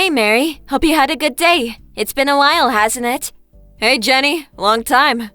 Hey, Mary. Hope you had a good day. It's been a while, hasn't it? Hey, Jenny. Long time.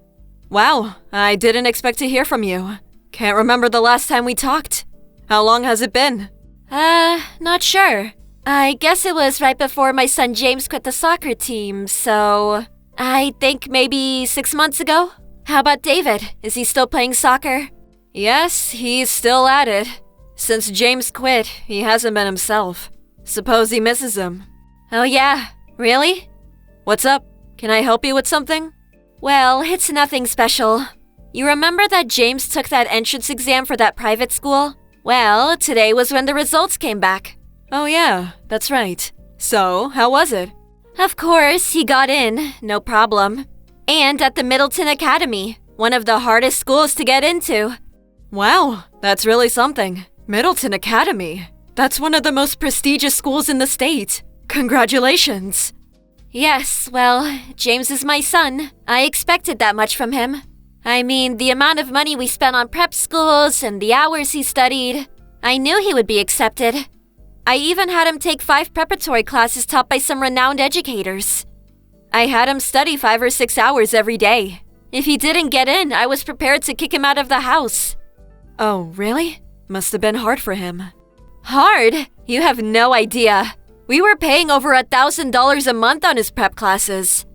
Wow, I didn't expect to hear from you. Can't remember the last time we talked. How long has it been? Not sure. I guess it was right before my son James quit the soccer team, so I think maybe 6 months ago. How about David? Is he still playing soccer? Yes, he's still at it. Since James quit, he hasn't been himself. Suppose he misses him. Oh yeah, really? What's up? Can I help you with something? Well, it's nothing special. You remember that James took that entrance exam for that private school? Well, today was when the results came back. Oh yeah, that's right. So, how was it? Of course, he got in, no problem. And at the Middleton Academy, one of the hardest schools to get into. Wow, that's really something. Middleton Academy. That's one of the most prestigious schools in the state. Congratulations. Yes, well, James is my son. I expected that much from him. I mean, the amount of money we spent on prep schools and the hours he studied. I knew he would be accepted. I even had him take 5 preparatory classes taught by some renowned educators. I had him study 5 or 6 hours every day. If he didn't get in, I was prepared to kick him out of the house. Oh, really? Must have been hard for him. Hard? You have no idea. We were paying over $1,000 a month on his prep classes.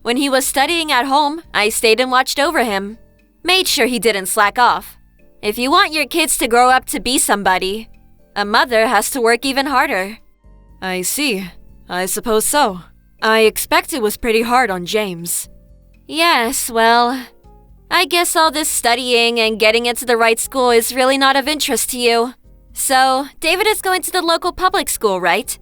When he was studying at home, I stayed and watched over him. Made sure he didn't slack off. If you want your kids to grow up to be somebody, a mother has to work even harder. I see. I suppose so. I expect it was pretty hard on James. Yes, well, I guess all this studying and getting into the right school is really not of interest to you. So, David is going to the local public school, right?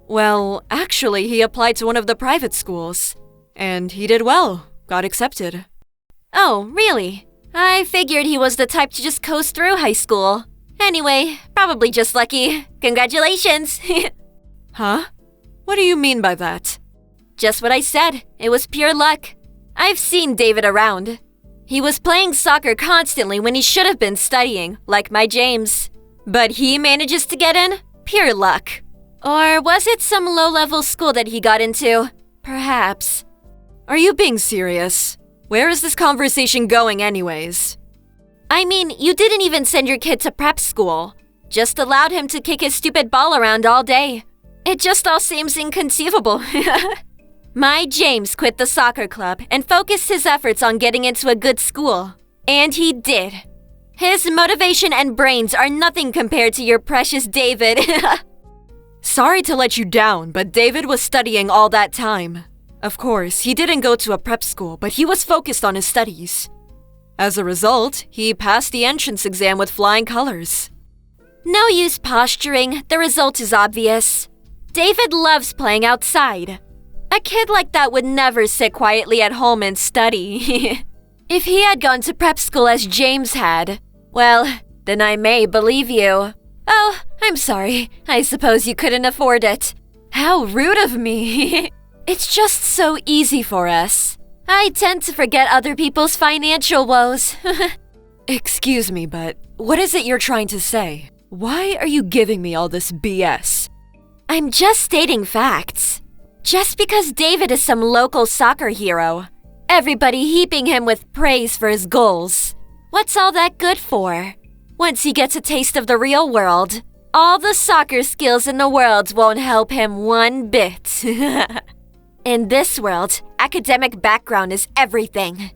Well, actually, he applied to one of the private schools. And he did well. Got accepted. Oh, really? I figured he was the type to just coast through high school. Anyway, probably just lucky. Congratulations! Huh? What do you mean by that? Just what I said. It was pure luck. I've seen David around. He was playing soccer constantly when he should have been studying, like my James. But he manages to get in? Pure luck. Or was it some low-level school that he got into? Perhaps. Are you being serious? Where is this conversation going anyways? I mean, you didn't even send your kid to prep school. Just allowed him to kick his stupid ball around all day. It just all seems inconceivable. My James quit the soccer club and focused his efforts on getting into a good school. And he did. His motivation and brains are nothing compared to your precious David. Sorry to let you down, but David was studying all that time. Of course, he didn't go to a prep school, but he was focused on his studies. As a result, he passed the entrance exam with flying colors. No use posturing, the result is obvious. David loves playing outside. A kid like that would never sit quietly at home and study. If he had gone to prep school as James had, well, then I may believe you. Oh, I'm sorry. I suppose you couldn't afford it. How rude of me. It's just so easy for us. I tend to forget other people's financial woes. Excuse me, but what is it you're trying to say? Why are you giving me all this BS? I'm just stating facts. Just because David is some local soccer hero, everybody heaping him with praise for his goals. What's all that good for? Once he gets a taste of the real world, all the soccer skills in the world won't help him one bit. In this world, academic background is everything.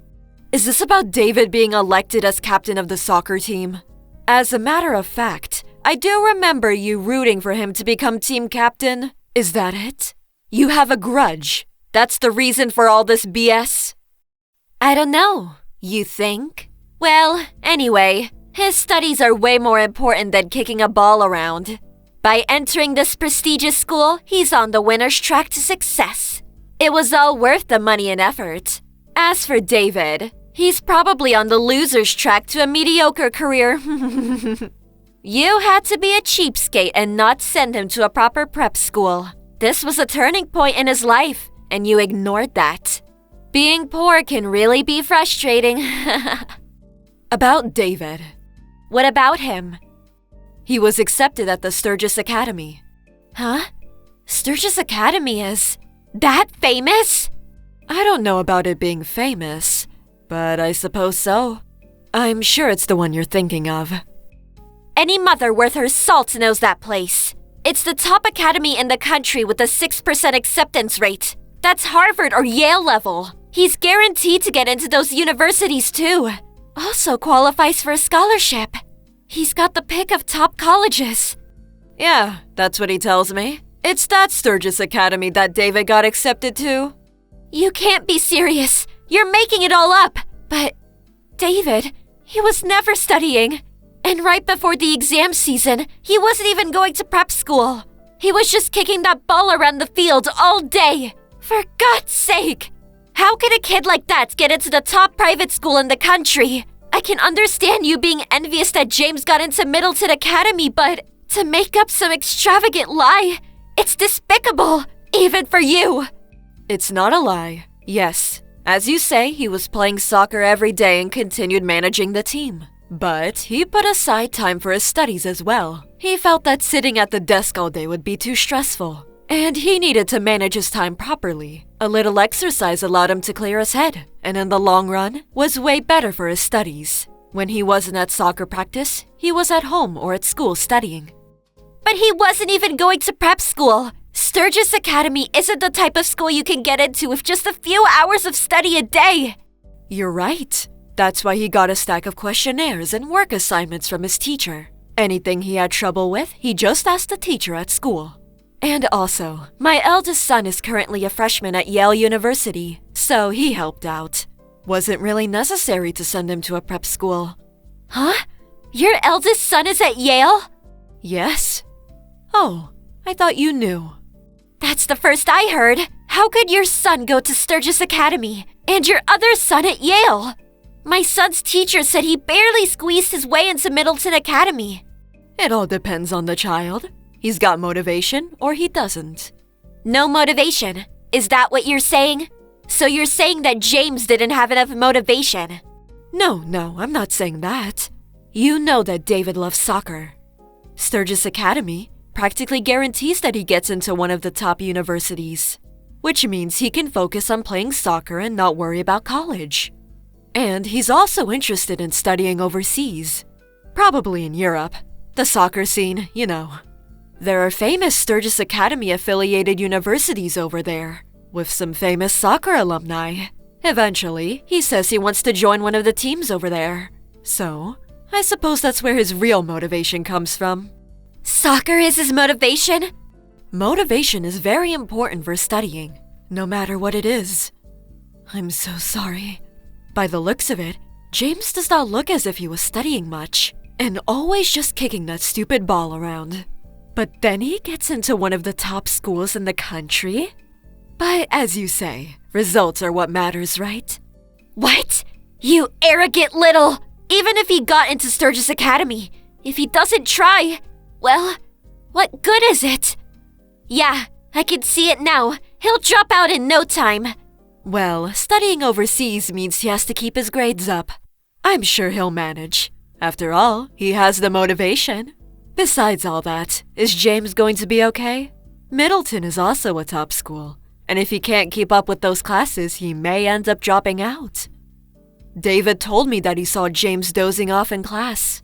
Is this about David being elected as captain of the soccer team? As a matter of fact, I do remember you rooting for him to become team captain. Is that it? You have a grudge. That's the reason for all this BS? I don't know. You think? Well, anyway, his studies are way more important than kicking a ball around. By entering this prestigious school, he's on the winner's track to success. It was all worth the money and effort. As for David, he's probably on the loser's track to a mediocre career. You had to be a cheapskate and not send him to a proper prep school. This was a turning point in his life, and you ignored that. Being poor can really be frustrating. About David. What about him? He was accepted at the Sturgis Academy. Huh? Sturgis Academy is that famous? I don't know about it being famous, but I suppose so. I'm sure it's the one you're thinking of. Any mother worth her salt knows that place. It's the top academy in the country with a 6% acceptance rate. That's Harvard or Yale level. He's guaranteed to get into those universities too. Also qualifies for a scholarship. He's got the pick of top colleges. Yeah, that's what he tells me. It's that Sturgis Academy that David got accepted to. You can't be serious. You're making it all up. But David, he was never studying. And right before the exam season, he wasn't even going to prep school. He was just kicking that ball around the field all day. For God's sake! How could a kid like that get into the top private school in the country? I can understand you being envious that James got into Middleton Academy, but to make up some extravagant lie, it's despicable, even for you. It's not a lie. Yes, as you say, he was playing soccer every day and continued managing the team. But he put aside time for his studies as well. He felt that sitting at the desk all day would be too stressful, and he needed to manage his time properly. A little exercise allowed him to clear his head, and in the long run, was way better for his studies. When he wasn't at soccer practice, he was at home or at school studying. But he wasn't even going to prep school. Sturgis Academy isn't the type of school you can get into with just a few hours of study a day. You're right. That's why he got a stack of questionnaires and work assignments from his teacher. Anything he had trouble with, he just asked the teacher at school. And also, my eldest son is currently a freshman at Yale University, so he helped out. Wasn't really necessary to send him to a prep school. Huh? Your eldest son is at Yale? Yes. Oh, I thought you knew. That's the first I heard. How could your son go to Sturgis Academy and your other son at Yale? My son's teacher said he barely squeezed his way into Middleton Academy. It all depends on the child. He's got motivation or he doesn't. No motivation. Is that what you're saying? So you're saying that James didn't have enough motivation? No, I'm not saying that. You know that David loves soccer. Sturgis Academy practically guarantees that he gets into one of the top universities, which means he can focus on playing soccer and not worry about college. And he's also interested in studying overseas, probably in Europe. The soccer scene, you know. There are famous Sturgis Academy-affiliated universities over there, with some famous soccer alumni. Eventually, he says he wants to join one of the teams over there. So, I suppose that's where his real motivation comes from. Soccer is his motivation? Motivation is very important for studying, no matter what it is. I'm so sorry. By the looks of it, James does not look as if he was studying much, and always just kicking that stupid ball around. But then he gets into one of the top schools in the country? But as you say, results are what matters, right? What? You arrogant little... Even if he got into Sturgis Academy, if he doesn't try, well, what good is it? Yeah, I can see it now. He'll drop out in no time. Well, studying overseas means he has to keep his grades up. I'm sure he'll manage. After all, he has the motivation. Besides all that, is James going to be okay? Middleton is also a top school, and if he can't keep up with those classes, he may end up dropping out. David told me that he saw James dozing off in class,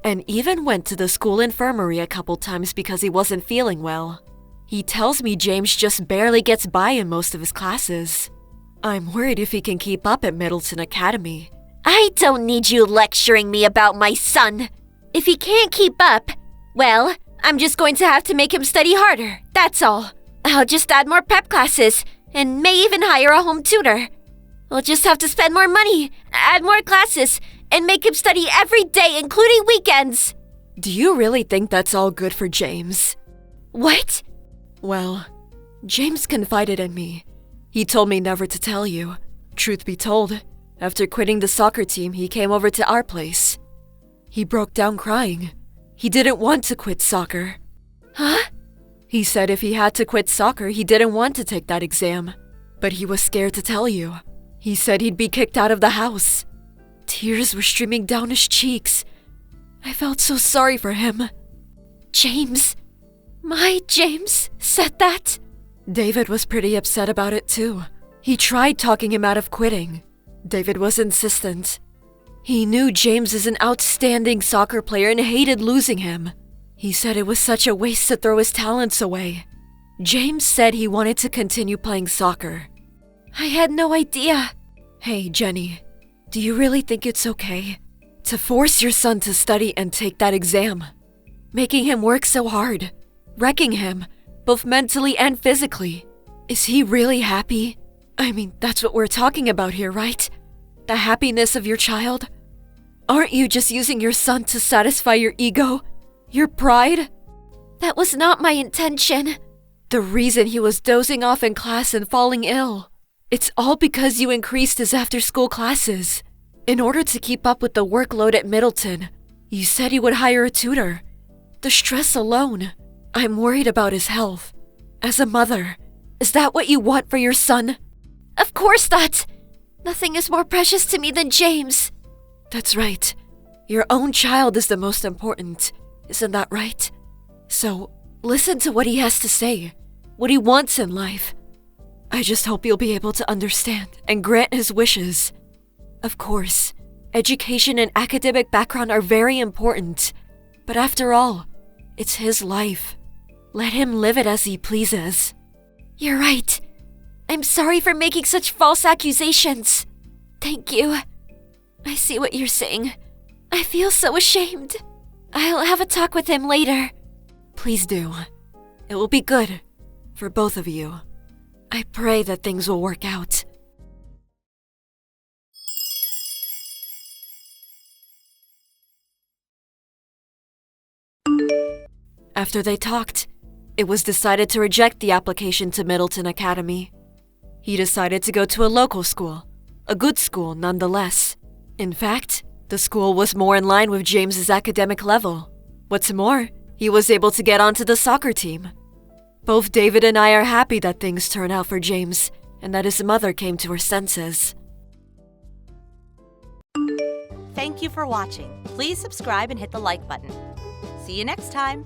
and even went to the school infirmary a couple times because he wasn't feeling well. He tells me James just barely gets by in most of his classes. I'm worried if he can keep up at Middleton Academy. I don't need you lecturing me about my son. If he can't keep up, well, I'm just going to have to make him study harder, that's all. I'll just add more prep classes, and may even hire a home tutor. We'll just have to spend more money, add more classes, and make him study every day, including weekends. Do you really think that's all good for James? What? Well, James confided in me. He told me never to tell you. Truth be told, after quitting the soccer team, he came over to our place. He broke down crying. He didn't want to quit soccer. Huh? He said if he had to quit soccer, he didn't want to take that exam. But he was scared to tell you. He said he'd be kicked out of the house. Tears were streaming down his cheeks. I felt so sorry for him. James, My James said that? David was pretty upset about it too. He tried talking him out of quitting. David was insistent. He knew James is an outstanding soccer player and hated losing him. He said it was such a waste to throw his talents away. James said he wanted to continue playing soccer. I had no idea. Hey, Jenny, do you really think it's okay to force your son to study and take that exam? Making him work so hard, wrecking him, both mentally and physically. Is he really happy? I mean, that's what we're talking about here, right? The happiness of your child? Aren't you just using your son to satisfy your ego? Your pride? That was not my intention. The reason he was dozing off in class and falling ill. It's all because you increased his after-school classes. In order to keep up with the workload at Middleton, you said you would hire a tutor. The stress alone. I'm worried about his health. As a mother, is that what you want for your son? Of course not. Nothing is more precious to me than James. That's right. Your own child is the most important. Isn't that right? So, listen to what he has to say. What he wants in life. I just hope you'll be able to understand and grant his wishes. Of course, education and academic background are very important. But after all, it's his life. Let him live it as he pleases. You're right. I'm sorry for making such false accusations. Thank you. I see what you're saying. I feel so ashamed. I'll have a talk with him later. Please do. It will be good for both of you. I pray that things will work out. After they talked, it was decided to reject the application to Middleton Academy. He decided to go to a local school, a good school nonetheless. In fact, the school was more in line with James's academic level. What's more, he was able to get onto the soccer team. Both David and I are happy that things turned out for James and that his mother came to her senses. Thank you for watching. Please subscribe and hit the like button. See you next time.